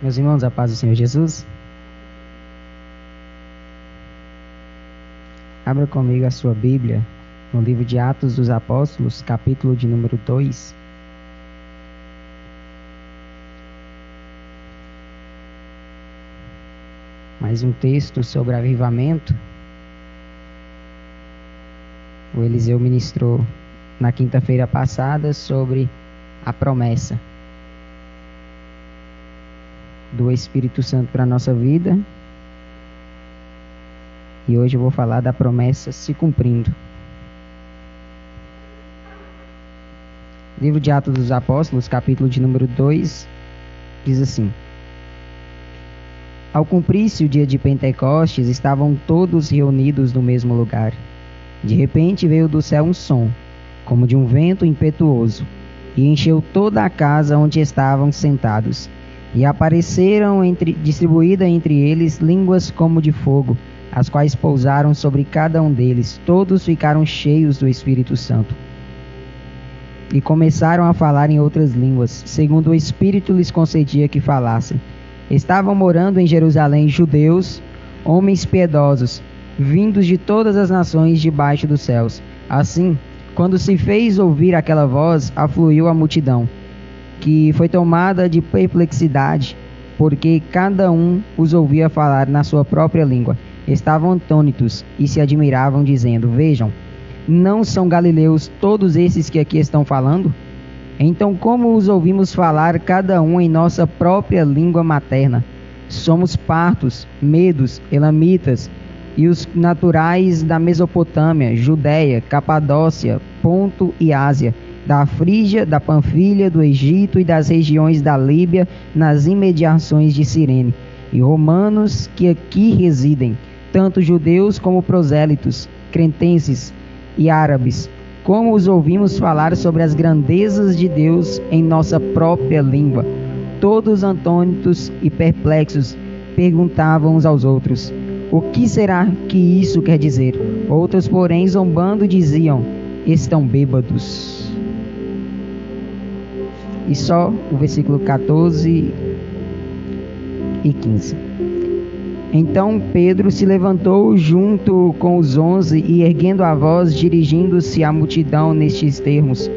Meus irmãos, a paz do Senhor Jesus. Abra comigo a sua Bíblia no livro de Atos dos Apóstolos, capítulo de número 2. Mais um texto sobre avivamento. O Eliseu ministrou na quinta-feira passada sobre a promessa do Espírito Santo para a nossa vida. E hoje eu vou falar da promessa se cumprindo. Livro de Atos dos Apóstolos, capítulo de número 2, diz assim: Ao cumprir-se o dia de Pentecostes, estavam todos reunidos no mesmo lugar. De repente veio do céu um som, como de um vento impetuoso, e encheu toda a casa onde estavam sentados. E apareceram distribuídas entre eles línguas como de fogo, as quais pousaram sobre cada um deles. Todos ficaram cheios do Espírito Santo. E começaram a falar em outras línguas, segundo o Espírito lhes concedia que falassem. Estavam morando em Jerusalém judeus, homens piedosos, vindos de todas as nações debaixo dos céus. Assim, quando se fez ouvir aquela voz, afluiu a multidão, que foi tomada de perplexidade, porque cada um os ouvia falar na sua própria língua. Estavam atônitos e se admiravam, dizendo: Vejam, não são galileus todos esses que aqui estão falando? Então, como os ouvimos falar cada um em nossa própria língua materna? Somos partos, medos, elamitas, e os naturais da Mesopotâmia, Judéia, Capadócia, Ponto e Ásia, da Frígia, da Panfilha, do Egito e das regiões da Líbia, nas imediações de Cirene, e romanos que aqui residem, tanto judeus como prosélitos, cretenses e árabes. Como os ouvimos falar sobre as grandezas de Deus em nossa própria língua. Todos atônitos e perplexos perguntavam uns aos outros: O que será que isso quer dizer? Outros, porém, zombando, diziam: Estão bêbados. E só o versículo 14 e 15. Então Pedro se levantou junto com os 11 e, erguendo a voz, dirigindo-se à multidão nestes termos: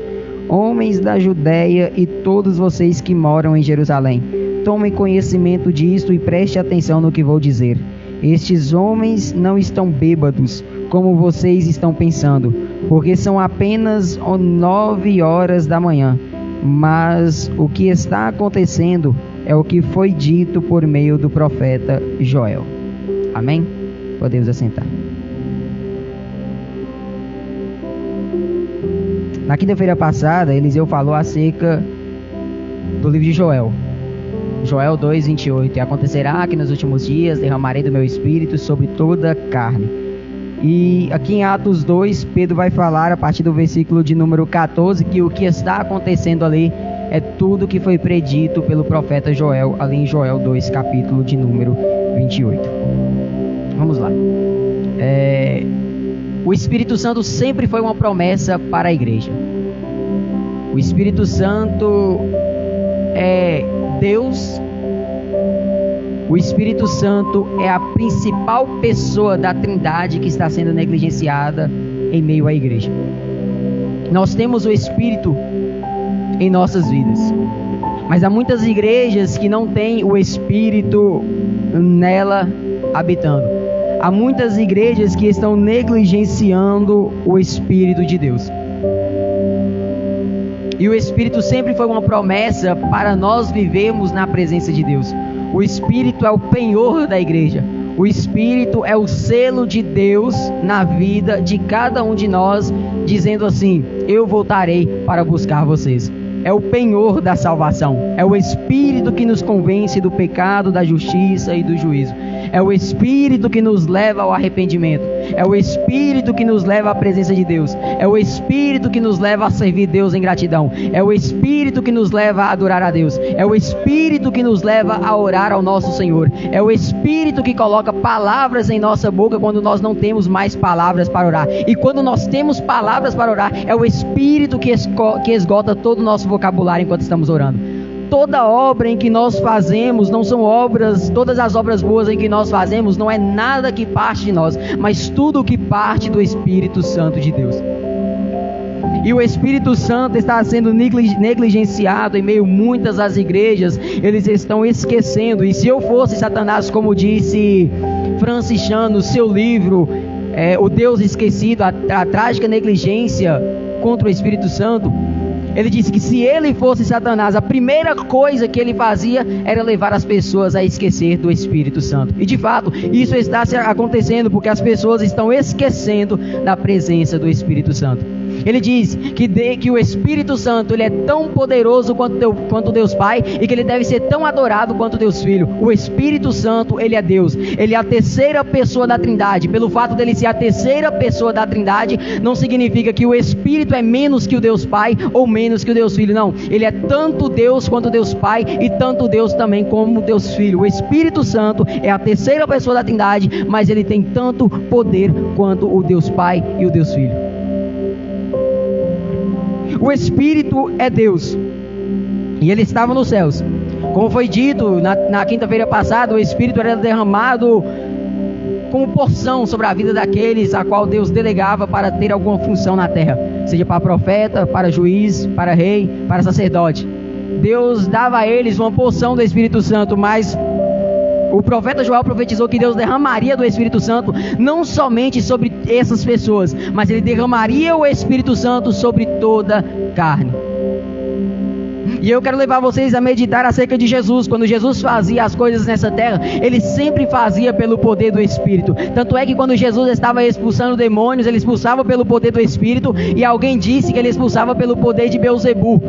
Homens da Judéia e todos vocês que moram em Jerusalém, tomem conhecimento disto e preste atenção no que vou dizer. Estes homens não estão bêbados, como vocês estão pensando, porque são apenas 9 horas da manhã. Mas o que está acontecendo é o que foi dito por meio do profeta Joel. Amém? Podemos assentar. Na quinta-feira passada, Eliseu falou acerca do livro de Joel. Joel 2:28. E acontecerá que nos últimos dias derramarei do meu espírito sobre toda a carne. E aqui em Atos 2, Pedro vai falar a partir do versículo de número 14 que o que está acontecendo ali é tudo que foi predito pelo profeta Joel, ali em Joel 2, capítulo de número 28. Vamos lá. O Espírito Santo sempre foi uma promessa para a igreja. O Espírito Santo é Deus. O Espírito Santo é a principal pessoa da Trindade que está sendo negligenciada em meio à igreja. Nós temos o Espírito em nossas vidas, mas há muitas igrejas que não têm o Espírito nela habitando. Há muitas igrejas que estão negligenciando o Espírito de Deus. E o Espírito sempre foi uma promessa para nós vivermos na presença de Deus. O Espírito é o penhor da igreja. O Espírito é o selo de Deus na vida de cada um de nós, dizendo assim: eu voltarei para buscar vocês. É o penhor da salvação. É o Espírito que nos convence do pecado, da justiça e do juízo. É o Espírito que nos leva ao arrependimento. É o Espírito que nos leva à presença de Deus. É o Espírito que nos leva a servir Deus em gratidão. É o Espírito que nos leva a adorar a Deus. É o Espírito que nos leva a orar ao nosso Senhor. É o Espírito que coloca palavras em nossa boca quando nós não temos mais palavras para orar. E quando nós temos palavras para orar, é o Espírito que esgota todo o nosso vocabulário enquanto estamos orando. toda obra em que nós fazemos, não são obras, todas as obras boas em que nós fazemos, não é nada que parte de nós, mas tudo que parte do Espírito Santo de Deus. E o Espírito Santo está sendo negligenciado em meio a muitas das igrejas. Eles estão esquecendo. E se eu fosse Satanás, como disse Francis Chan no seu livro, O Deus Esquecido, a trágica negligência contra o Espírito Santo, ele disse que se ele fosse Satanás, a primeira coisa que ele fazia era levar as pessoas a esquecer do Espírito Santo. E de fato, isso está acontecendo porque as pessoas estão esquecendo da presença do Espírito Santo. Ele diz que o Espírito Santo ele é tão poderoso quanto Deus Pai, e que ele deve ser tão adorado quanto Deus Filho. O Espírito Santo, ele é Deus, ele é a terceira pessoa da Trindade. Pelo fato dele ser a terceira pessoa da Trindade, não significa que o Espírito é menos que o Deus Pai ou menos que o Deus Filho, não. Ele é tanto Deus quanto Deus Pai, e tanto Deus também como Deus Filho. O Espírito Santo é a terceira pessoa da Trindade, mas ele tem tanto poder quanto o Deus Pai e o Deus Filho. O Espírito é Deus, e ele estava nos céus. Como foi dito na quinta-feira passada, o Espírito era derramado como porção sobre a vida daqueles a qual Deus delegava para ter alguma função na terra, seja para profeta, para juiz, para rei, para sacerdote. Deus dava a eles uma porção do Espírito Santo, mas o profeta Joel profetizou que Deus derramaria do Espírito Santo não somente sobre essas pessoas, mas ele derramaria o Espírito Santo sobre toda carne. E eu quero levar vocês a meditar acerca de Jesus. Quando Jesus fazia as coisas nessa terra, ele sempre fazia pelo poder do Espírito. Tanto é que quando Jesus estava expulsando demônios, ele expulsava pelo poder do Espírito, e alguém disse que ele expulsava pelo poder de Beelzebu.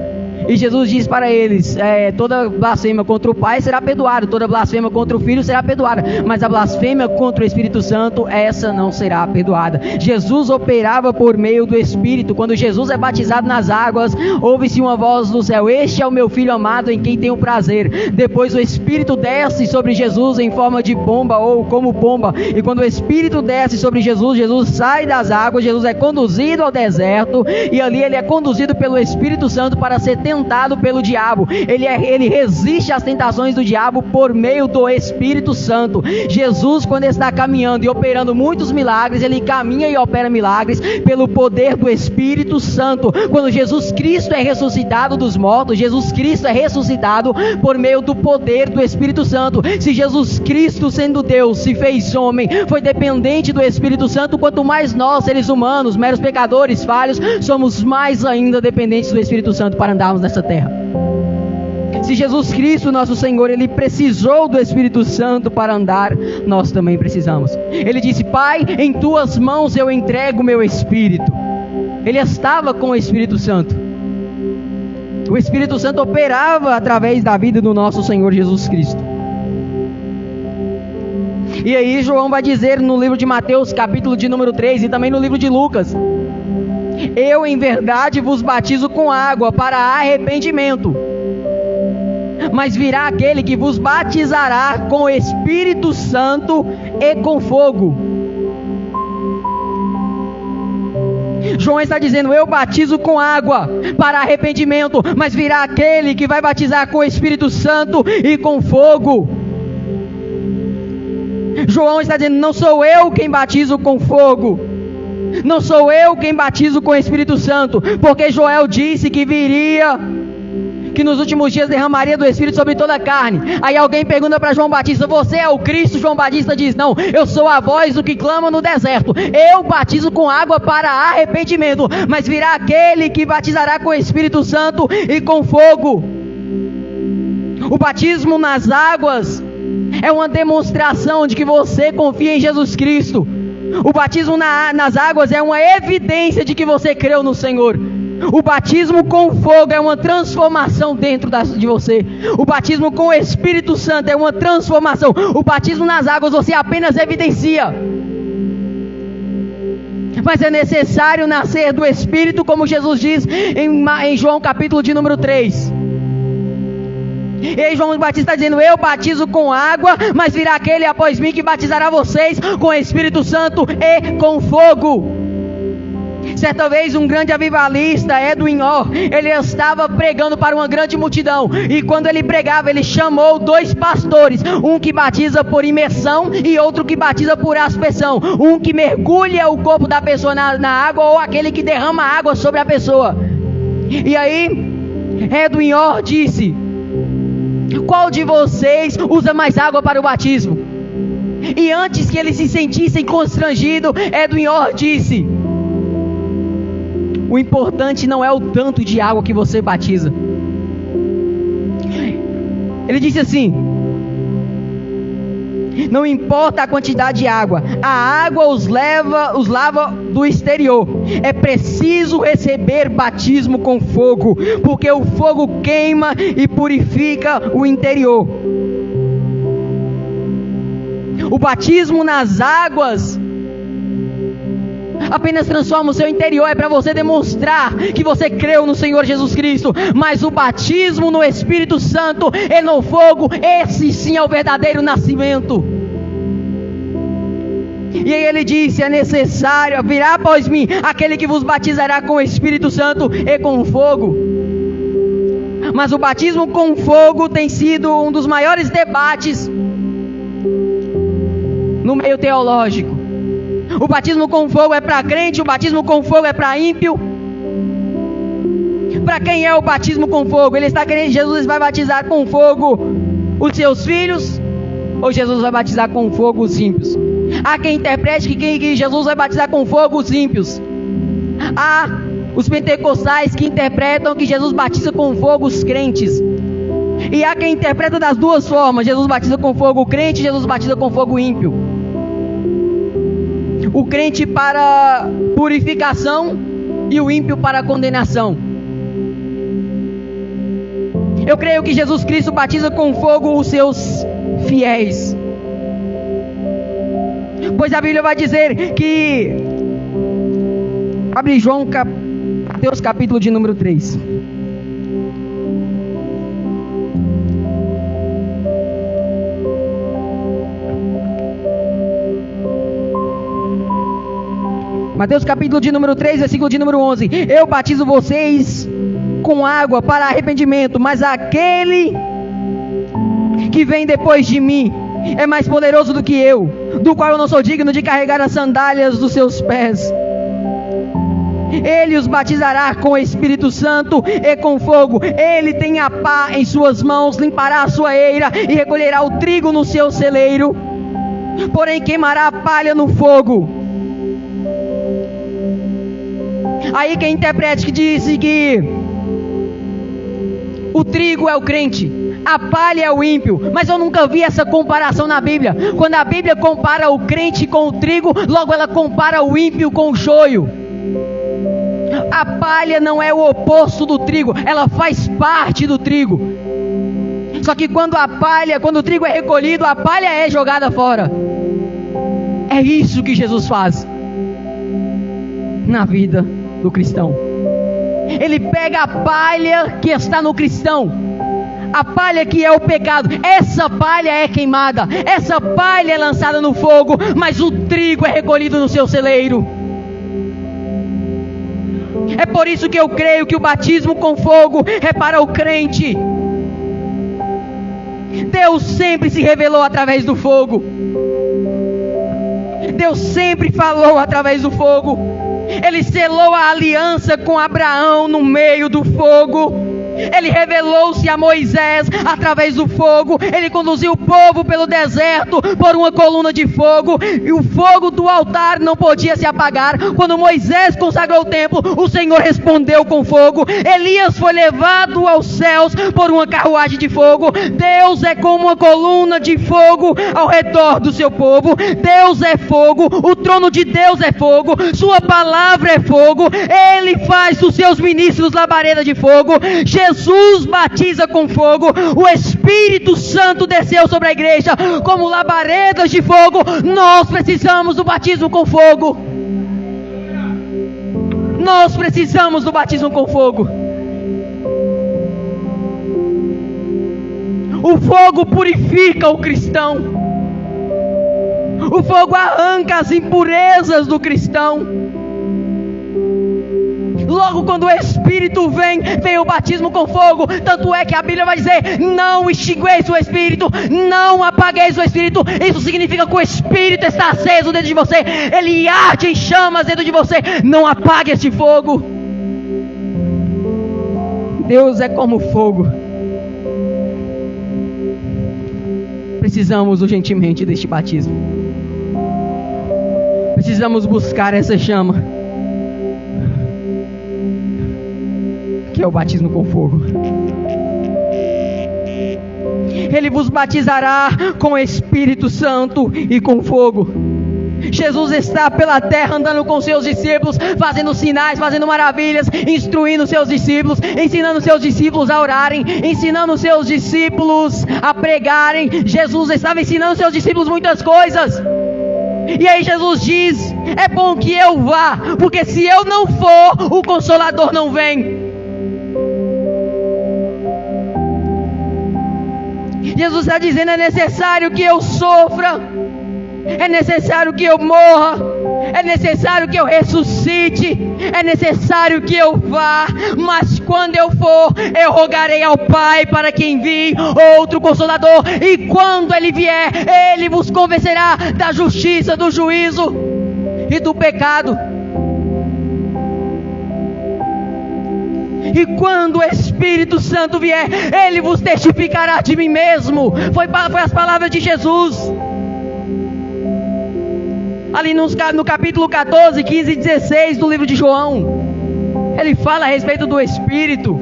E Jesus diz para eles, toda blasfêmia contra o Pai será perdoada, toda blasfêmia contra o Filho será perdoada, mas a blasfêmia contra o Espírito Santo, essa não será perdoada. Jesus operava por meio do Espírito. Quando Jesus é batizado nas águas, ouve-se uma voz do céu: este é o meu Filho amado, em quem tenho prazer. Depois o Espírito desce sobre Jesus em forma de pomba, ou como pomba, e quando o Espírito desce sobre Jesus, Jesus sai das águas, Jesus é conduzido ao deserto, e ali ele é conduzido pelo Espírito Santo para ser tentado pelo diabo. Ele resiste às tentações do diabo por meio do Espírito Santo. Jesus, quando está caminhando e operando muitos milagres, ele caminha e opera milagres pelo poder do Espírito Santo. Quando Jesus Cristo é ressuscitado dos mortos, Jesus Cristo é ressuscitado por meio do poder do Espírito Santo. Se Jesus Cristo, sendo Deus, se fez homem, foi dependente do Espírito Santo, quanto mais nós, seres humanos, meros pecadores, falhos, somos mais ainda dependentes do Espírito Santo para andarmos nessa terra. Se Jesus Cristo, nosso Senhor, ele precisou do Espírito Santo para andar, nós também precisamos. Ele disse: Pai, em tuas mãos eu entrego o meu Espírito. Ele estava com o Espírito Santo. O Espírito Santo operava através da vida do nosso Senhor Jesus Cristo. E aí João vai dizer no livro de Mateus, capítulo de número 3, e também no livro de Lucas: eu em verdade vos batizo com água para arrependimento, mas virá aquele que vos batizará com o Espírito Santo e com fogo. João está dizendo: eu batizo com água para arrependimento, mas virá aquele que vai batizar com o Espírito Santo e com fogo. João está dizendo: não sou eu quem batizo com fogo, não sou eu quem batizo com o Espírito Santo, porque Joel disse que viria, que nos últimos dias derramaria do Espírito sobre toda a carne. Aí alguém pergunta para João Batista: você é o Cristo? João Batista diz: não, eu sou a voz do que clama no deserto. Eu batizo com água para arrependimento, mas virá aquele que batizará com o Espírito Santo e com fogo. O batismo nas águas é uma demonstração de que você confia em Jesus Cristo. O batismo nas águas é uma evidência de que você creu no Senhor. O batismo com fogo é uma transformação dentro de você. O batismo com o Espírito Santo é uma transformação. O batismo nas águas você apenas evidencia. Mas é necessário nascer do Espírito, como Jesus diz em João capítulo de número 3. E aí João Batista está dizendo: eu batizo com água, mas virá aquele após mim que batizará vocês com o Espírito Santo e com fogo. Certa vez um grande avivalista, Edwin Orr, ele estava pregando para uma grande multidão, e quando ele pregava, ele chamou 2 pastores, um que batiza por imersão e outro que batiza por aspersão, um que mergulha o corpo da pessoa na água, ou aquele que derrama água sobre a pessoa. E aí Edwin Orr disse: qual de vocês usa mais água para o batismo? E antes que eles se sentissem constrangidos, Edwin Orr disse: o importante não é o tanto de água que você batiza. Ele disse assim: não importa a quantidade de água, a água os lava do exterior. É preciso receber batismo com fogo, porque o fogo queima e purifica o interior. O batismo nas águas apenas transforma o seu interior, é para você demonstrar que você creu no Senhor Jesus Cristo. Mas o batismo no Espírito Santo e no fogo, esse sim é o verdadeiro nascimento. E aí ele disse: é necessário, virá após mim aquele que vos batizará com o Espírito Santo e com fogo. Mas o batismo com fogo tem sido um dos maiores debates no meio teológico. O batismo com fogo é para crente, o batismo com fogo é para ímpio. Para quem é o batismo com fogo? Ele está querendo, Jesus vai batizar com fogo os seus filhos, ou Jesus vai batizar com fogo os ímpios? Há quem interprete que Jesus vai batizar com fogo os ímpios. Há os pentecostais que interpretam que Jesus batiza com fogo os crentes. E há quem interpreta das duas formas: Jesus batiza com fogo o crente, Jesus batiza com fogo o ímpio. O crente para purificação e o ímpio para condenação. Eu creio que Jesus Cristo batiza com fogo os seus fiéis, pois a Bíblia vai dizer que... Abre Mateus capítulo de número 3. Mateus capítulo de número 3, versículo de número 11. Eu batizo vocês com água para arrependimento, mas aquele que vem depois de mim é mais poderoso do que eu, do qual eu não sou digno de carregar as sandálias dos seus pés. Ele os batizará com o Espírito Santo e com fogo. Ele tem a pá em suas mãos, limpará a sua eira e recolherá o trigo no seu celeiro, porém queimará a palha no fogo. Aí quem interprete que disse que o trigo é o crente, a palha é o ímpio, mas eu nunca vi essa comparação na Bíblia. Quando a Bíblia compara o crente com o trigo, logo ela compara o ímpio com o joio. A palha não é o oposto do trigo, ela faz parte do trigo. Só que quando o trigo é recolhido, a palha é jogada fora. É isso que Jesus faz na vida do cristão. Ele pega a palha que está no cristão, a palha que é o pecado, essa palha é queimada, essa palha é lançada no fogo, mas o trigo é recolhido no seu celeiro. É por isso que eu creio que o batismo com fogo é para o crente. Deus sempre se revelou através do fogo. Deus sempre falou através do fogo. Ele selou a aliança com Abraão no meio do fogo. Ele revelou-se a Moisés através do fogo. Ele conduziu o povo pelo deserto por uma coluna de fogo, e o fogo do altar não podia se apagar. Quando Moisés consagrou o templo, o Senhor respondeu com fogo. Elias foi levado aos céus por uma carruagem de fogo. Deus é como uma coluna de fogo ao redor do seu povo. Deus é fogo, o trono de Deus é fogo, sua palavra é fogo. Ele faz dos seus ministros labareda de fogo. Jesus batiza com fogo. O Espírito Santo desceu sobre a igreja como labaredas de fogo. Nós precisamos do batismo com fogo. Nós precisamos do batismo com fogo. O fogo purifica o cristão. O fogo arranca as impurezas do cristão. Logo quando o Espírito vem o batismo com fogo. Tanto é que a Bíblia vai dizer: não extingueis o Espírito, não apagueis o Espírito. Isso significa que o Espírito está aceso dentro de você, ele arde em chamas dentro de você. Não apague este fogo. Deus é como fogo. Precisamos urgentemente deste batismo. Precisamos buscar essa chama, que é o batismo com fogo. Ele vos batizará com o Espírito Santo e com fogo. Jesus está pela terra andando com seus discípulos, fazendo sinais, fazendo maravilhas, instruindo seus discípulos, ensinando seus discípulos a orarem, ensinando seus discípulos a pregarem. Jesus estava ensinando seus discípulos muitas coisas. E aí Jesus diz: é bom que eu vá, porque se eu não for, o Consolador não vem. Jesus está dizendo: é necessário que eu sofra, é necessário que eu morra, é necessário que eu ressuscite, é necessário que eu vá, mas quando eu for, eu rogarei ao Pai para que envie outro Consolador, e quando Ele vier, Ele vos convencerá da justiça, do juízo e do pecado. E quando o Espírito Santo vier, Ele vos testificará de mim mesmo. Foi as palavras de Jesus. Ali no capítulo 14, 15 e 16 do livro de João, ele fala a respeito do Espírito.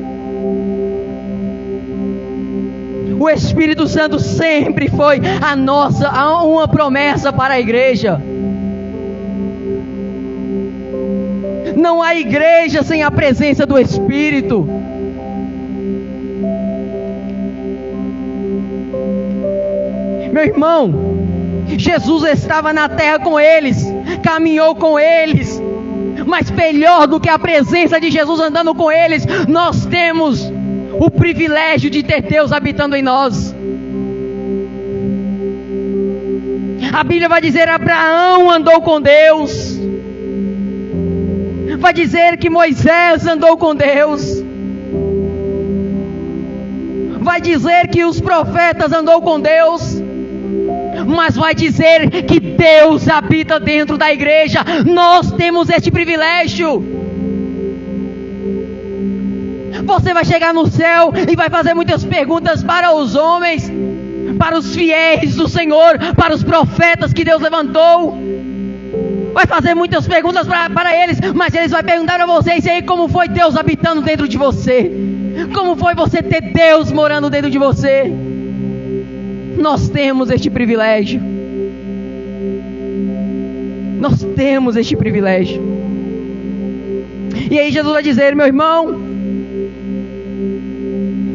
O Espírito Santo sempre foi uma promessa para a igreja. Não há igreja sem a presença do Espírito. Meu irmão, Jesus estava na terra com eles, caminhou com eles, mas melhor do que a presença de Jesus andando com eles, nós temos o privilégio de ter Deus habitando em nós. A Bíblia vai dizer: Abraão andou com Deus, vai dizer que Moisés andou com Deus, vai dizer que os profetas andou com Deus, mas vai dizer que Deus habita dentro da igreja. Nós temos este privilégio. Você vai chegar no céu e vai fazer muitas perguntas para os homens, para os fiéis do Senhor, para os profetas que Deus levantou. Vai fazer muitas perguntas para eles, mas eles vão perguntar a vocês: e aí, como foi Deus habitando dentro de você? Como foi você ter Deus morando dentro de você? Nós temos este privilégio. Nós temos este privilégio. E aí Jesus vai dizer: meu irmão,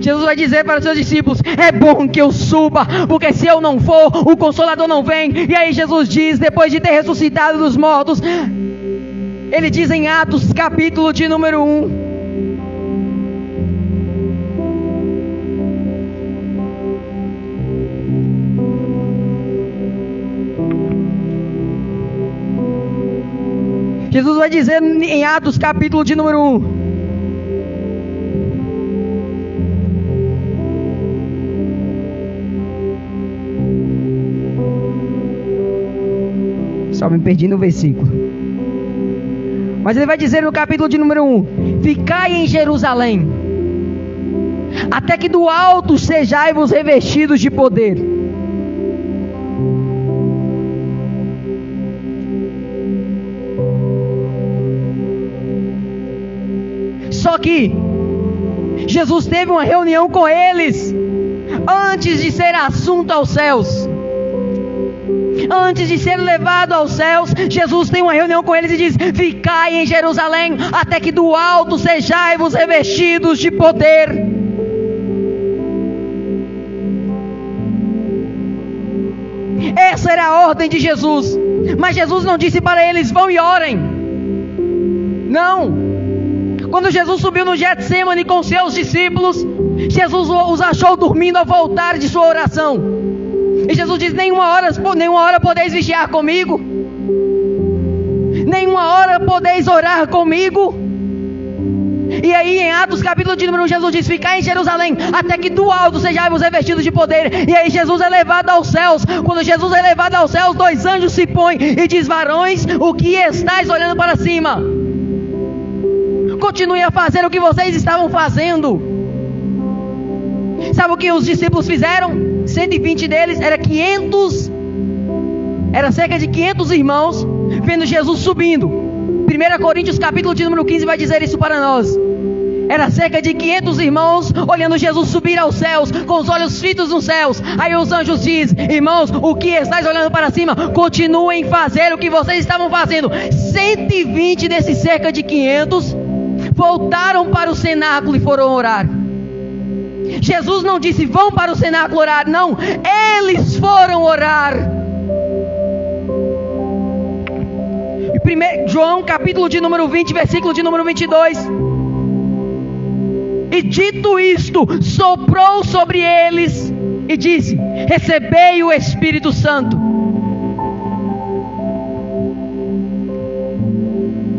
Jesus vai dizer para os seus discípulos: é bom que eu suba, porque se eu não for, o Consolador não vem. E aí Jesus diz, depois de ter ressuscitado dos mortos, ele diz em Atos capítulo de número 1, Jesus vai dizer em Atos capítulo de número 1, só me perdi no versículo, mas ele vai dizer no capítulo de número 1: ficai em Jerusalém, até que do alto sejais-vos revestidos de poder. Só que Jesus teve uma reunião com eles antes de ser assunto aos céus. Antes de ser levado aos céus, Jesus tem uma reunião com eles e diz: ficai em Jerusalém, até que do alto sejais-vos revestidos de poder. Essa era a ordem de Jesus. Mas Jesus não disse para eles: vão e orem. Não. Quando Jesus subiu no Getsemane com seus discípulos, Jesus os achou dormindo ao voltar de sua oração. E Jesus diz: nenhuma hora podeis vigiar comigo, nenhuma hora podeis orar comigo. E aí em Atos capítulo de número 1, Jesus diz: ficai em Jerusalém, até que do alto sejais revestidos de poder. E aí Jesus é levado aos céus. Quando Jesus é levado aos céus, 2 anjos se põem e diz: varões, o que estáis olhando para cima? Continue a fazer o que vocês estavam fazendo. Sabe o que os discípulos fizeram? 120 deles, era cerca de 500 irmãos vendo Jesus subindo. 1 Coríntios capítulo de número 15 vai dizer isso para nós. Era cerca de 500 irmãos olhando Jesus subir aos céus, com os olhos fitos nos céus. Aí os anjos dizem: irmãos, o que estáis olhando para cima? Continuem a fazer o que vocês estavam fazendo. 120 desses cerca de 500 voltaram para o cenáculo e foram orar. Jesus não disse: vão para o cenáculo orar. Não, eles foram orar. João capítulo de número 20, versículo de número 22. E dito isto, soprou sobre eles e disse: recebei o Espírito Santo.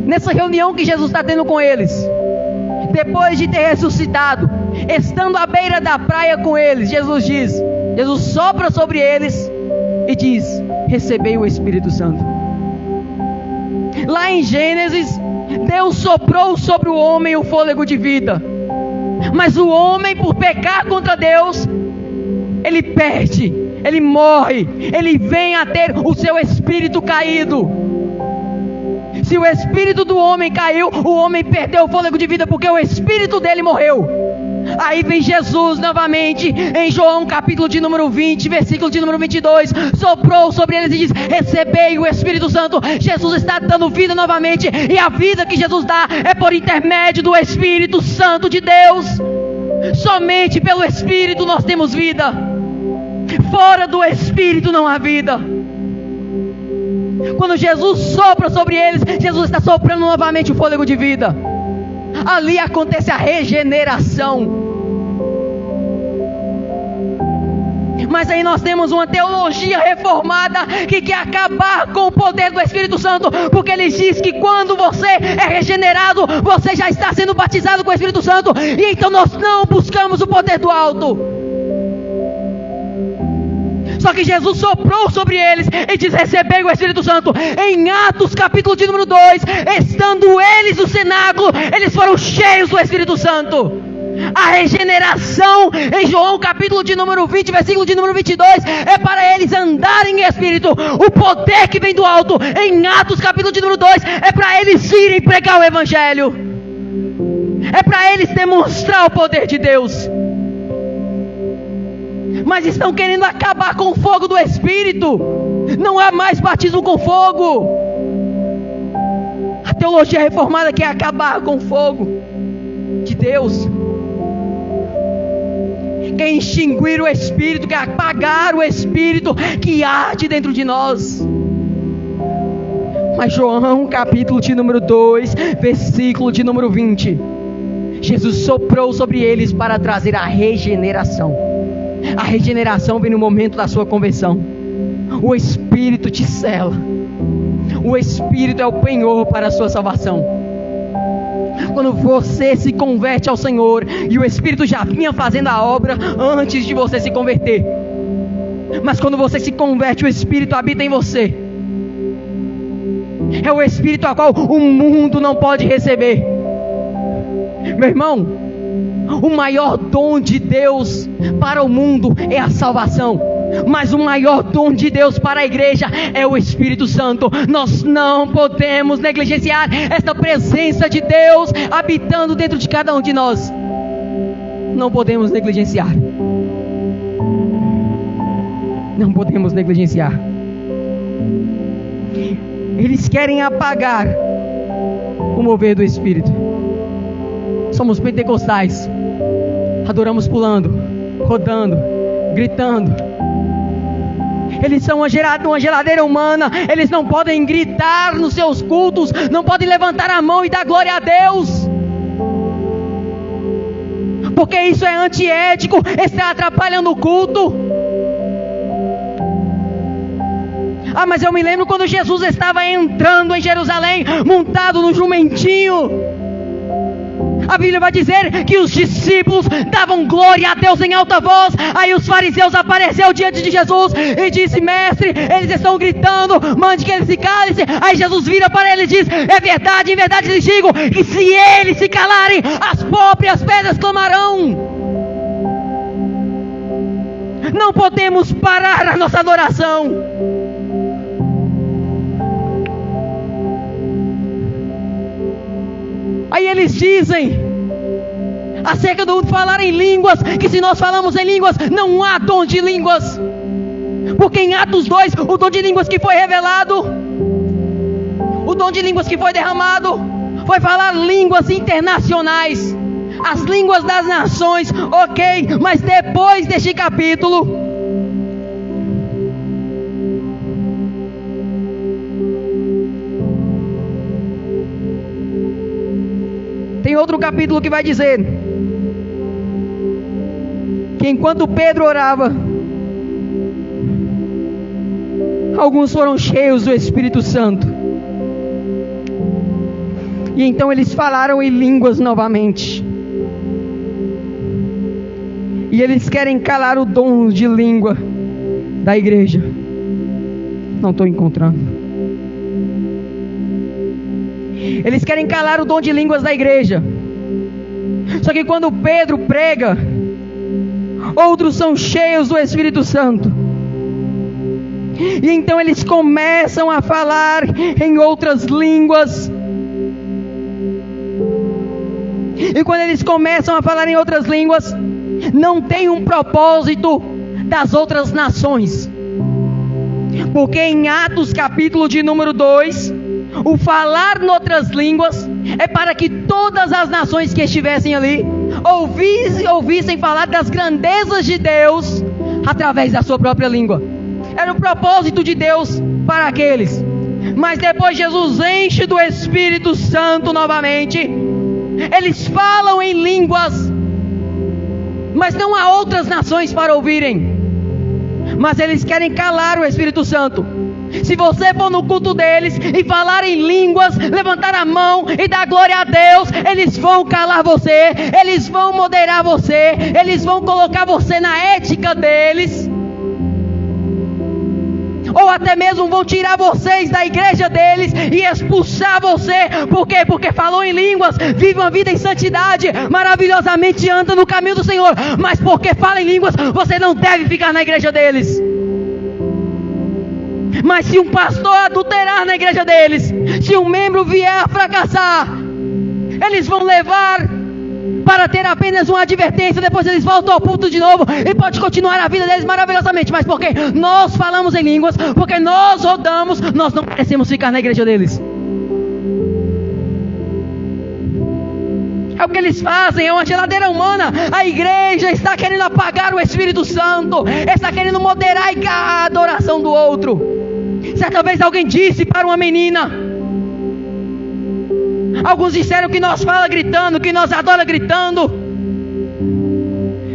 Nessa reunião que Jesus está tendo com eles, depois de ter ressuscitado, estando à beira da praia com eles, Jesus sopra sobre eles e diz: recebei o Espírito Santo. Lá em Gênesis, Deus soprou sobre o homem o fôlego de vida. Mas o homem, por pecar contra Deus, ele perde, ele morre, ele vem a ter o seu espírito caído. Se o espírito do homem caiu, o homem perdeu o fôlego de vida, porque o espírito dele morreu. Aí vem Jesus novamente, em João capítulo de número 20, versículo de número 22, soprou sobre eles e diz: recebei o Espírito Santo. Jesus está dando vida novamente, e a vida que Jesus dá é por intermédio do Espírito Santo de Deus. Somente pelo Espírito nós temos vida. Fora do Espírito não há vida. Quando Jesus sopra sobre eles, Jesus está soprando novamente o fôlego de vida. Ali acontece a regeneração. Mas aí nós temos uma teologia reformada que quer acabar com o poder do Espírito Santo, porque ele diz que quando você é regenerado, você já está sendo batizado com o Espírito Santo, e então nós não buscamos o poder do alto. Só que Jesus soprou sobre eles e diz: recebei o Espírito Santo. Em Atos capítulo de número 2, estando eles no cenáculo, eles foram cheios do Espírito Santo. A regeneração em João capítulo de número 20, versículo de número 22, é para eles andarem em Espírito. O poder que vem do alto em Atos capítulo de número 2 é para eles irem pregar o Evangelho, é para eles demonstrar o poder de Deus. Mas estão querendo acabar com o fogo do Espírito. Não há mais batismo com fogo. A teologia reformada quer acabar com o fogo de Deus, quer extinguir o Espírito, quer apagar o Espírito que arde dentro de nós. Mas João capítulo de número 2, versículo de número 20, Jesus soprou sobre eles para trazer a regeneração. A regeneração vem no momento da sua conversão. O Espírito te sela. O Espírito é o penhor para a sua salvação. Quando você se converte ao Senhor, e o Espírito já vinha fazendo a obra antes de você se converter, mas quando você se converte, o Espírito habita em você. É o Espírito a qual o mundo não pode receber. Meu irmão, o maior dom de Deus para o mundo é a salvação, mas o maior dom de Deus para a igreja é o Espírito Santo. Nós não podemos negligenciar esta presença de Deus habitando dentro de cada um de nós. Não podemos negligenciar. Não podemos negligenciar. Eles querem apagar o mover do Espírito. Somos pentecostais, adoramos pulando, rodando, gritando. Eles são uma geladeira humana. Eles não podem gritar nos seus cultos, não podem levantar a mão e dar glória a Deus, porque isso é antiético, está atrapalhando o culto. Mas eu me lembro quando Jesus estava entrando em Jerusalém, montado no jumentinho. A Bíblia vai dizer que os discípulos davam glória a Deus em alta voz. Aí os fariseus apareceram diante de Jesus e disse: mestre, eles estão gritando, mande que eles se calem. Aí Jesus vira para ele e diz: é verdade, em verdade lhes digo, que se eles se calarem, as próprias pedras clamarão. Não podemos parar a nossa adoração. Aí eles dizem acerca do falar em línguas, que se nós falamos em línguas, não há dom de línguas. Porque em Atos 2, o dom de línguas que foi revelado, o dom de línguas que foi derramado, foi falar línguas internacionais, as línguas das nações, ok, mas depois deste capítulo, tem outro capítulo que vai dizer que enquanto Pedro orava, alguns foram cheios do Espírito Santo, e então eles falaram em línguas novamente. E eles querem calar o dom de língua da igreja. Não estou encontrando. Eles querem calar o dom de línguas da igreja. Só que quando Pedro prega, outros são cheios do Espírito Santo. E então eles começam a falar em outras línguas. E quando eles começam a falar em outras línguas, não tem um propósito das outras nações. Porque em Atos capítulo de número 2, o falar em outras línguas é para que todas as nações que estivessem ali ouvissem falar das grandezas de Deus através da sua própria língua. Era o propósito de Deus para aqueles. Mas depois Jesus enche do Espírito Santo novamente. Eles falam em línguas, mas não há outras nações para ouvirem. Mas eles querem calar o Espírito Santo. Se você for no culto deles e falar em línguas, levantar a mão e dar glória a Deus, eles vão calar você, eles vão moderar você, eles vão colocar você na ética deles, ou até mesmo vão tirar vocês da igreja deles e expulsar você. Por quê? Porque falou em línguas, vive uma vida em santidade, maravilhosamente anda no caminho do Senhor, mas porque fala em línguas, você não deve ficar na igreja deles. Mas se um pastor adulterar na igreja deles, se um membro vier a fracassar, eles vão levar para ter apenas uma advertência, depois eles voltam ao púlpito de novo e pode continuar a vida deles maravilhosamente. Mas porque nós falamos em línguas, porque nós rodamos, nós não merecemos ficar na igreja deles. É o que eles fazem, é uma geladeira humana. A igreja está querendo apagar o Espírito Santo, está querendo moderar a adoração do outro. Certa vez alguém disse para uma menina, alguns disseram que nós fala gritando, que nós adora gritando.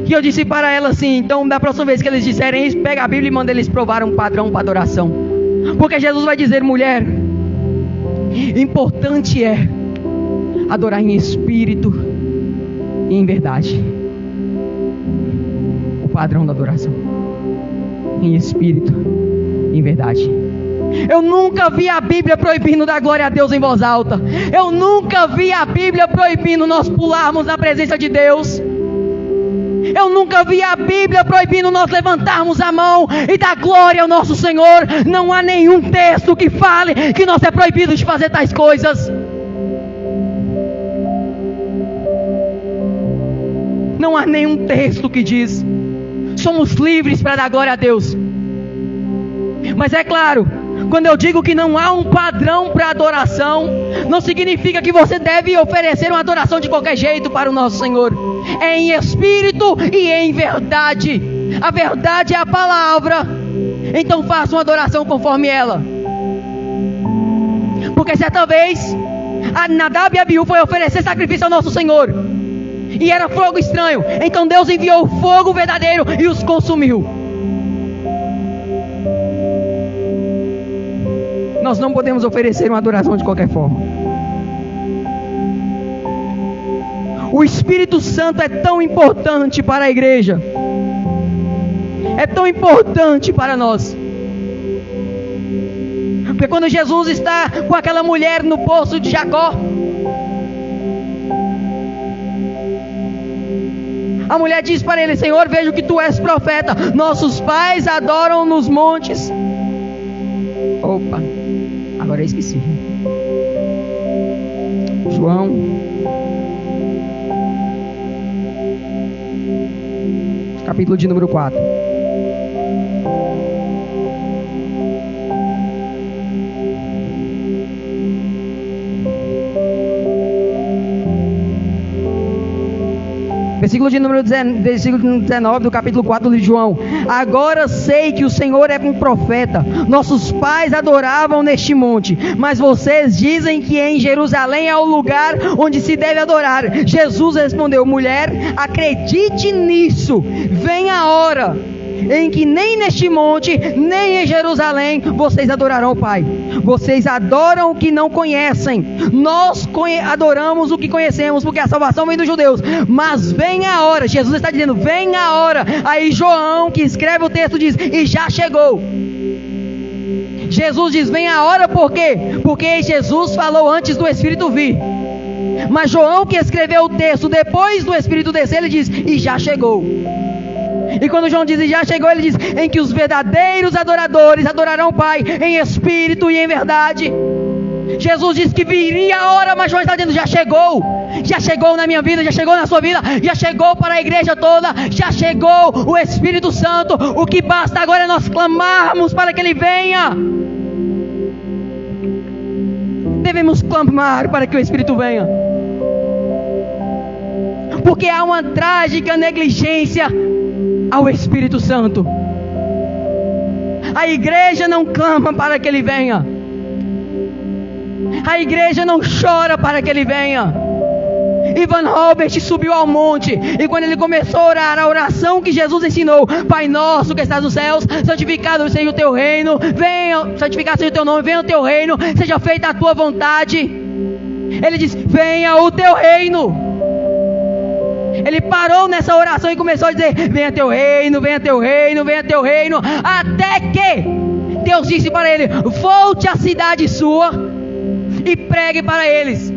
E eu disse para ela assim: então da próxima vez que eles disserem isso, pega a Bíblia e manda eles provar um padrão para adoração. Porque Jesus vai dizer: mulher, importante é adorar em espírito e em verdade. O padrão da adoração, em espírito e em verdade. Eu nunca vi a Bíblia proibindo dar glória a Deus em voz alta. Eu nunca vi a Bíblia proibindo nós pularmos na presença de Deus. Eu nunca vi a Bíblia proibindo nós levantarmos a mão e dar glória ao nosso Senhor. Não há nenhum texto que fale que nós é proibido de fazer tais coisas. Não há nenhum texto que diz. Somos livres para dar glória a Deus. Mas é claro, quando eu digo que não há um padrão para adoração, não significa que você deve oferecer uma adoração de qualquer jeito para o nosso Senhor. É em espírito e em verdade. A verdade é a palavra. Então faça uma adoração conforme ela. Porque certa vez a Nadab e Abiú foi oferecer sacrifício ao nosso Senhor, e era fogo estranho. Então Deus enviou o fogo verdadeiro e os consumiu. Nós não podemos oferecer uma adoração de qualquer forma. O Espírito Santo é tão importante para a igreja, é tão importante para nós. Porque quando Jesus está com aquela mulher no poço de Jacó, a mulher diz para ele: Senhor, vejo que tu és profeta. Nossos pais adoram nos montes. Opa, agora eu esqueci. João capítulo de número 4. Versículo de número 19 do capítulo 4 de João. Agora sei que o Senhor é um profeta. Nossos pais adoravam neste monte, mas vocês dizem que em Jerusalém é o lugar onde se deve adorar. Jesus respondeu: mulher, acredite nisso. Vem a hora em que nem neste monte, nem em Jerusalém vocês adorarão o Pai. Vocês adoram o que não conhecem. Nós adoramos o que conhecemos, porque a salvação vem dos judeus. Mas vem a hora, Jesus está dizendo, vem a hora. Aí João, que escreve o texto, diz: e já chegou. Jesus diz: vem a hora, por quê? Porque Jesus falou antes do Espírito vir. Mas João, que escreveu o texto depois do Espírito descer, ele diz: e já chegou. E quando João diz: e já chegou, ele diz: em que os verdadeiros adoradores adorarão o Pai em espírito e em verdade. Jesus disse que viria a hora, mas João está dizendo: já chegou. Já chegou na minha vida, já chegou na sua vida, já chegou para a igreja toda, já chegou o Espírito Santo. O que basta agora é nós clamarmos para que Ele venha. Devemos clamar para que o Espírito venha, porque há uma trágica negligência ao Espírito Santo. A igreja não clama para que Ele venha, a igreja não chora para que Ele venha. Ivan Robert subiu ao monte, e quando ele começou a orar a oração que Jesus ensinou: Pai nosso que estás nos céus, santificado seja o teu reino, venha, santificado seja o teu nome, venha o teu reino, seja feita a tua vontade. Ele diz: venha o teu reino. Ele parou nessa oração e começou a dizer: venha teu reino, venha teu reino, venha teu reino, até que Deus disse para ele: volte à cidade sua e pregue para eles.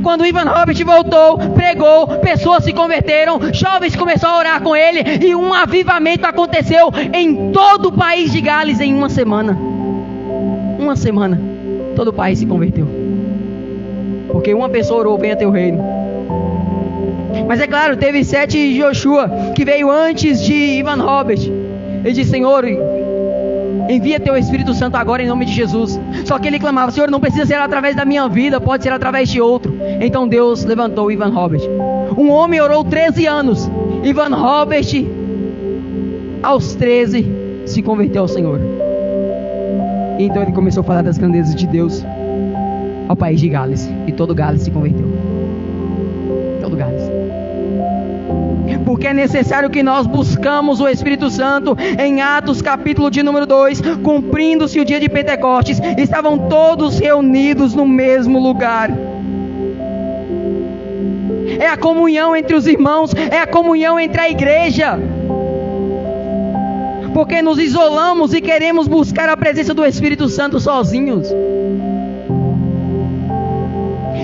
Quando Ivan Robert voltou, pregou, pessoas se converteram, jovens começaram a orar com ele, e um avivamento aconteceu em todo o país de Gales em uma semana. Uma semana, todo o país se converteu, porque uma pessoa orou: venha teu reino. Mas é claro, teve Sete de Joshua, que veio antes de Ivan Robert. Ele disse: Senhor, envia teu Espírito Santo agora em nome de Jesus. Só que ele clamava: Senhor, não precisa ser através da minha vida, pode ser através de outro. Então Deus levantou Ivan Robert. Um homem orou 13 anos. Ivan Robert, aos 13, se converteu ao Senhor. E então ele começou a falar das grandezas de Deus ao país de Gales, e todo Gales se converteu. Todo Gales. Porque é necessário que nós buscamos o Espírito Santo. Em Atos capítulo de número 2, cumprindo-se o dia de Pentecostes, estavam todos reunidos no mesmo lugar. É a comunhão entre os irmãos, é a comunhão entre a igreja. Porque nos isolamos e queremos buscar a presença do Espírito Santo sozinhos.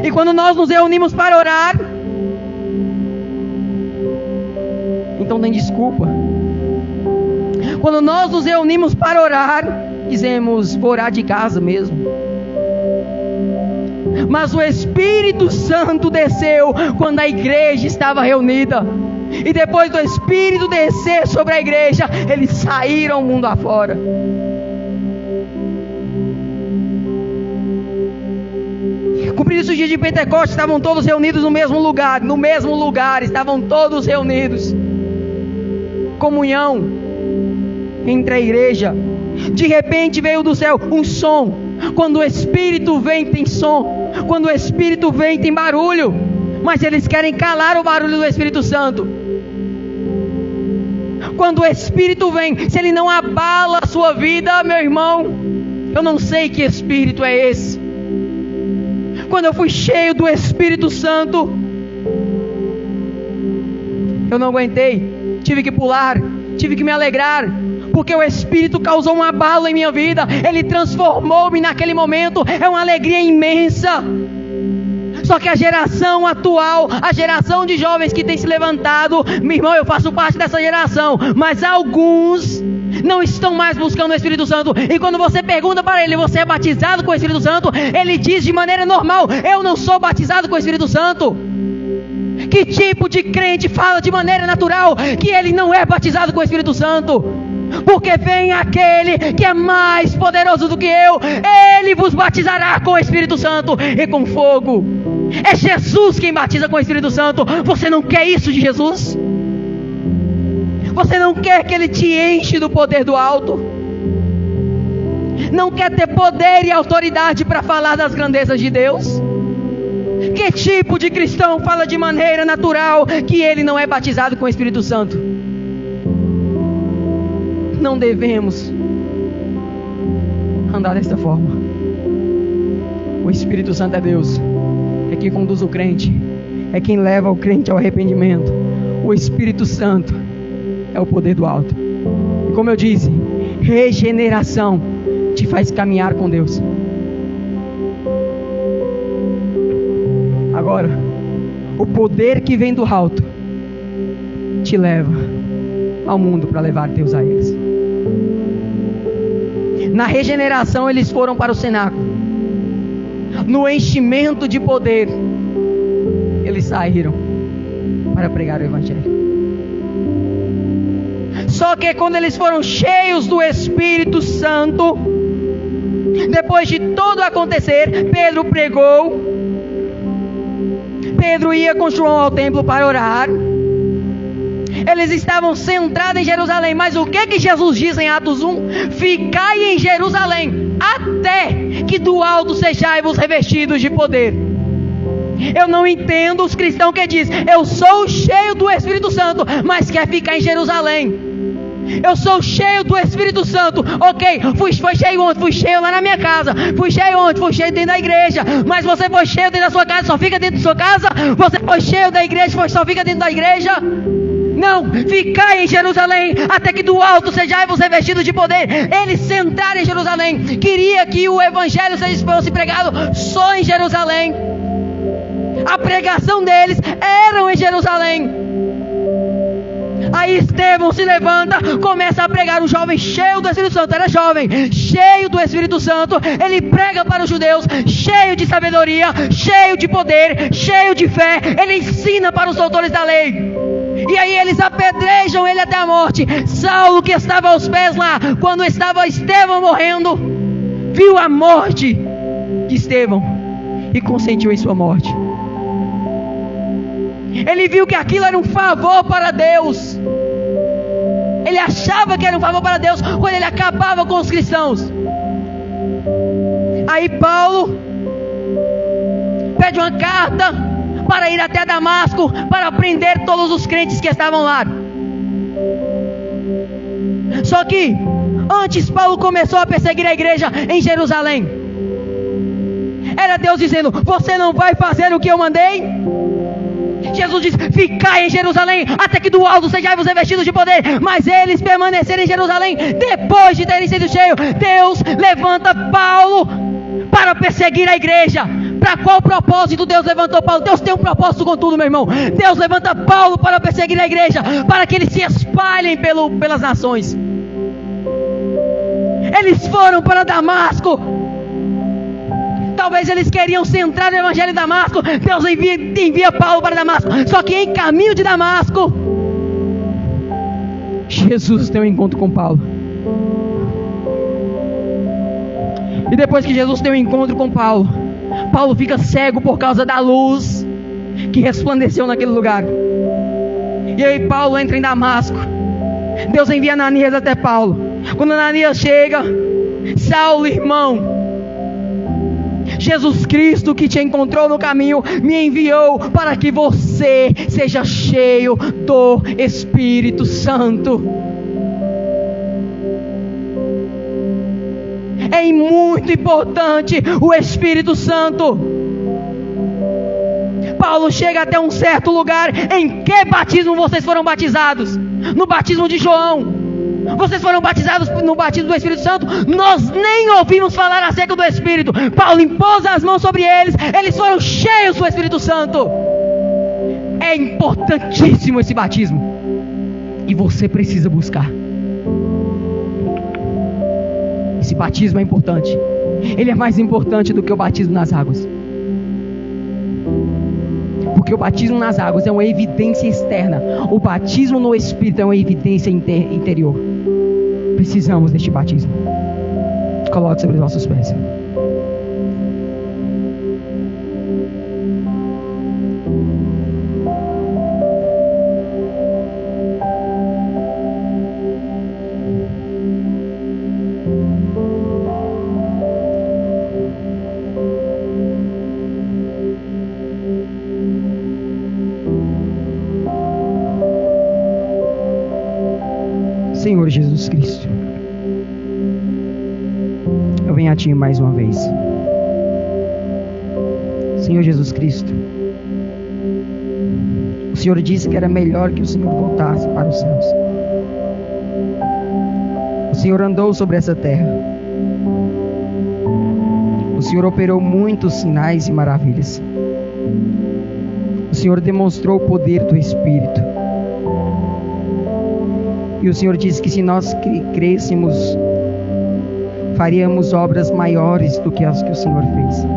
E quando nós nos reunimos para orar, então tem desculpa. Quando nós nos reunimos para orar, dizemos: vou orar de casa mesmo. Mas o Espírito Santo desceu quando a igreja estava reunida. E depois do Espírito descer sobre a igreja, eles saíram mundo afora. Cumprindo o dia de Pentecostes, estavam todos reunidos no mesmo lugar. No mesmo lugar, estavam todos reunidos. Comunhão entre a igreja. De repente veio do céu um som. Quando o Espírito vem, tem som. Quando o Espírito vem, tem barulho. Mas eles querem calar o barulho do Espírito Santo. Quando o Espírito vem, se ele não abala a sua vida, meu irmão, eu não sei que Espírito é esse. Quando eu fui cheio do Espírito Santo, Eu não aguentei, tive que pular, tive que me alegrar, porque o Espírito causou um abalo em minha vida. Ele transformou-me naquele momento. É uma alegria imensa. Só que a geração atual, a geração de jovens que tem se levantado, meu irmão, eu faço parte dessa geração, mas alguns não estão mais buscando o Espírito Santo. E quando você pergunta para ele: você é batizado com o Espírito Santo? Ele diz de maneira normal: eu não sou batizado com o Espírito Santo. Que tipo de crente fala de maneira natural que ele não é batizado com o Espírito Santo? Porque vem aquele que é mais poderoso do que eu. Ele vos batizará com o Espírito Santo e com fogo. É Jesus quem batiza com o Espírito Santo. Você não quer isso de Jesus? Você não quer que Ele te enche do poder do alto? Não quer ter poder e autoridade para falar das grandezas de Deus? Que tipo de cristão fala de maneira natural que ele não é batizado com o Espírito Santo? Não devemos andar dessa forma. O Espírito Santo é Deus, é quem conduz o crente, é quem leva o crente ao arrependimento. O Espírito Santo é o poder do alto. E como eu disse, regeneração te faz caminhar com Deus. Agora, o poder que vem do alto te leva ao mundo para levar Deus a eles. Na regeneração eles foram para o cenáculo. No enchimento de poder eles saíram para pregar o Evangelho. Só que quando eles foram cheios do Espírito Santo, depois de tudo acontecer, Pedro pregou. Pedro ia com João ao templo para orar. Eles estavam centrados em Jerusalém. Mas o que Jesus diz em Atos 1? Ficai em Jerusalém, até que do alto sejais-vos revestidos de poder. Eu não entendo os cristãos que dizem: eu sou cheio do Espírito Santo, mas quer ficar em Jerusalém. Eu sou cheio do Espírito Santo. Ok, foi cheio ontem, fui cheio lá na minha casa. Fui cheio ontem, fui cheio dentro da igreja. Mas você foi cheio dentro da sua casa, só fica dentro da sua casa? Você foi cheio da igreja, só fica dentro da igreja? Não, ficai em Jerusalém, até que do alto sejais-vos revestidos de poder. Eles sentaram em Jerusalém. Queria que o Evangelho fosse pregado só em Jerusalém. A pregação deles era em Jerusalém. Aí Estevão se levanta, começa a pregar. Um jovem cheio do Espírito Santo, era jovem, cheio do Espírito Santo. Ele prega para os judeus, cheio de sabedoria, cheio de poder, cheio de fé. Ele ensina para os doutores da lei. E aí eles apedrejam ele até a morte. Saulo, que estava aos pés lá, quando estava Estevão morrendo, viu a morte de Estevão e consentiu em sua morte. Ele viu que aquilo era um favor para Deus. Ele achava que era um favor para Deus quando ele acabava com os cristãos. Aí Paulo pede uma carta para ir até Damasco, para prender todos os crentes que estavam lá. Só que antes Paulo começou a perseguir a igreja em Jerusalém. Era Deus dizendo: você não vai fazer o que eu mandei? Jesus diz: ficai em Jerusalém, até que do alto sejais-vos revestidos de poder. Mas eles permaneceram em Jerusalém. Depois de terem sido cheios, Deus levanta Paulo para perseguir a igreja. Para qual propósito Deus levantou Paulo? Deus tem um propósito com tudo, meu irmão. Deus levanta Paulo para perseguir a igreja, para que eles se espalhem pelas nações. Eles foram para Damasco. Talvez eles queriam centrar no Evangelho de Damasco. Deus envia Paulo para Damasco. Só que em caminho de Damasco, Jesus tem um encontro com Paulo. E depois que Jesus tem um encontro com Paulo, Paulo fica cego por causa da luz que resplandeceu naquele lugar. E aí Paulo entra em Damasco. Deus envia Ananias até Paulo. Quando Ananias chega: Saulo, irmão, Jesus Cristo, que te encontrou no caminho, me enviou para que você seja cheio do Espírito Santo. É muito importante o Espírito Santo. Paulo chega até um certo lugar. Em que batismo vocês foram batizados? No batismo de João. Vocês foram batizados no batismo do Espírito Santo? Nós nem ouvimos falar acerca do Espírito. Paulo impôs as mãos sobre eles. Eles foram cheios do Espírito Santo. É importantíssimo esse batismo. E você precisa buscar. Esse batismo é importante. Ele é mais importante do que o batismo nas águas. Porque o batismo nas águas é uma evidência externa. O batismo no Espírito é uma evidência interior. Precisamos deste batismo. Coloque sobre os nossos pés. Senhor Jesus Cristo, eu venho a Ti mais uma vez. Senhor Jesus Cristo, o Senhor disse que era melhor que o Senhor voltasse para os céus. O Senhor andou sobre essa terra. O Senhor operou muitos sinais e maravilhas. O Senhor demonstrou o poder do Espírito. E o Senhor disse que se nós crescêssemos, faríamos obras maiores do que as que o Senhor fez.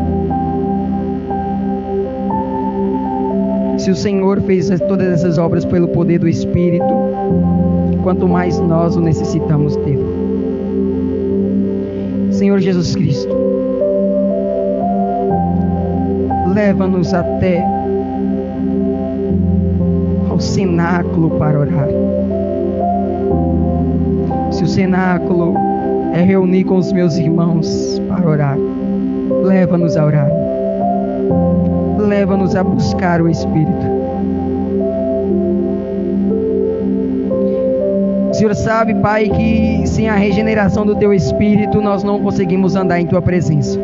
Se o Senhor fez todas essas obras pelo poder do Espírito, quanto mais nós o necessitamos ter. Senhor Jesus Cristo, leva-nos até ao cenáculo para orar. Se o cenáculo é reunir com os meus irmãos para orar, leva-nos a orar. Leva-nos a buscar o Espírito. O Senhor sabe, Pai, que sem a regeneração do Teu Espírito nós não conseguimos andar em Tua presença.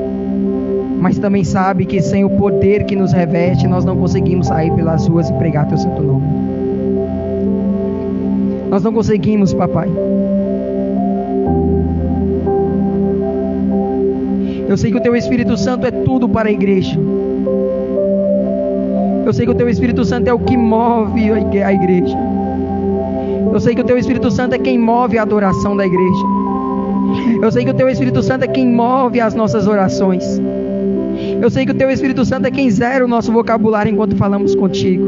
Mas também sabe que sem o poder que nos reveste nós não conseguimos sair pelas ruas e pregar Teu santo nome. Nós não conseguimos, Papai. Eu sei que o Teu Espírito Santo é tudo para a igreja. Eu sei que o Teu Espírito Santo é o que move a igreja. Eu sei que o Teu Espírito Santo é quem move a adoração da igreja. Eu sei que o Teu Espírito Santo é quem move as nossas orações. Eu sei que o Teu Espírito Santo é quem zera o nosso vocabulário enquanto falamos contigo.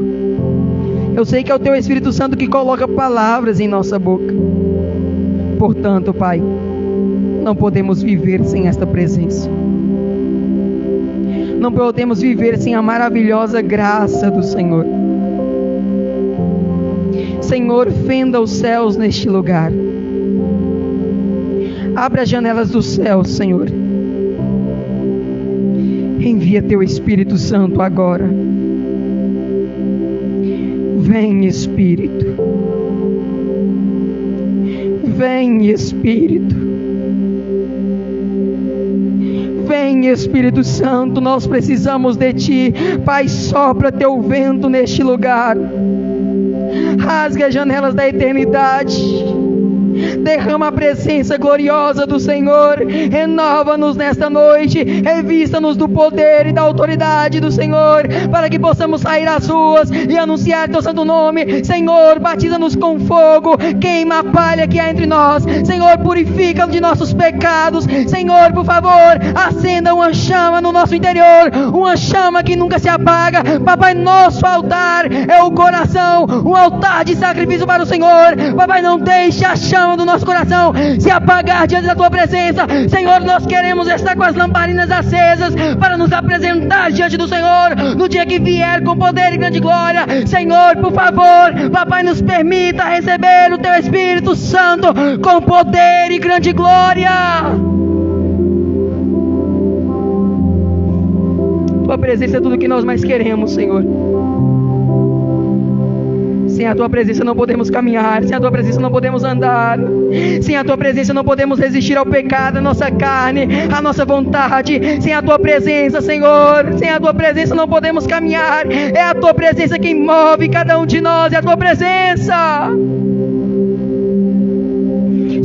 Eu sei que é o Teu Espírito Santo que coloca palavras em nossa boca. Portanto, Pai, não podemos viver sem esta presença. Não podemos viver sem a maravilhosa graça do Senhor. Senhor, fenda os céus neste lugar. Abra as janelas dos céus, Senhor. Envia Teu Espírito Santo agora. Vem, Espírito. Vem, Espírito. Vem, Espírito Santo, nós precisamos de Ti. Pai, sopra Teu vento neste lugar. Rasga as janelas da eternidade. Derrama a presença gloriosa do Senhor. Renova-nos nesta noite. Revista-nos do poder e da autoridade do Senhor, para que possamos sair às ruas e anunciar Teu santo nome. Senhor, batiza-nos com fogo. Queima a palha que há entre nós. Senhor, purifica de nossos pecados. Senhor, por favor, acenda uma chama no nosso interior. Uma chama que nunca se apaga. Papai, nosso altar é o coração. Um altar de sacrifício para o Senhor. Papai, não deixe a chama do nosso coração se apagar diante da Tua presença. Senhor, nós queremos estar com as lamparinas acesas para nos apresentar diante do Senhor no dia que vier com poder e grande glória. Senhor, por favor, Papai, nos permita receber o Teu Espírito Santo com poder e grande glória. Tua presença é tudo que nós mais queremos, Senhor. Sem a tua presença não podemos caminhar, sem a tua presença não podemos andar, sem a tua presença não podemos resistir ao pecado, a nossa carne, a nossa vontade. Sem a tua presença, Senhor, sem a tua presença não podemos caminhar. É a tua presença quem move cada um de nós, é a tua presença.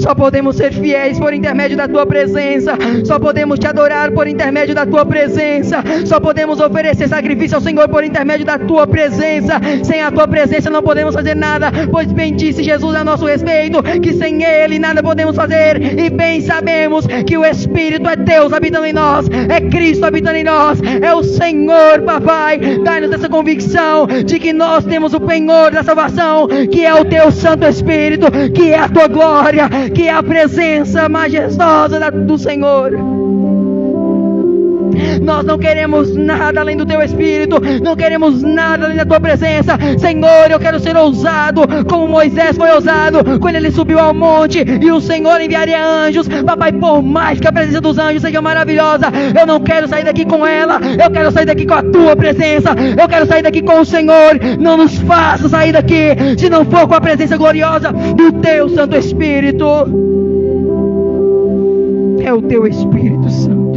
Só podemos ser fiéis por intermédio da tua presença. Só podemos te adorar por intermédio da tua presença. Só podemos oferecer sacrifício ao Senhor por intermédio da tua presença. Sem a tua presença não podemos fazer nada, pois bem disse Jesus a nosso respeito, que sem Ele nada podemos fazer. E bem sabemos que o Espírito é Deus habitando em nós, é Cristo habitando em nós, é o Senhor, papai. Dai-nos essa convicção de que nós temos o penhor da salvação, que é o teu Santo Espírito, que é a tua glória, que é a presença majestosa do Senhor. Nós não queremos nada além do teu Espírito, não queremos nada além da tua presença. Senhor, eu quero ser ousado como Moisés foi ousado quando ele subiu ao monte e o Senhor enviaria anjos. Papai, por mais que a presença dos anjos seja maravilhosa, eu não quero sair daqui com ela, eu quero sair daqui com a tua presença, eu quero sair daqui com o Senhor. Não nos faça sair daqui se não for com a presença gloriosa do teu Santo Espírito. É o teu Espírito Santo.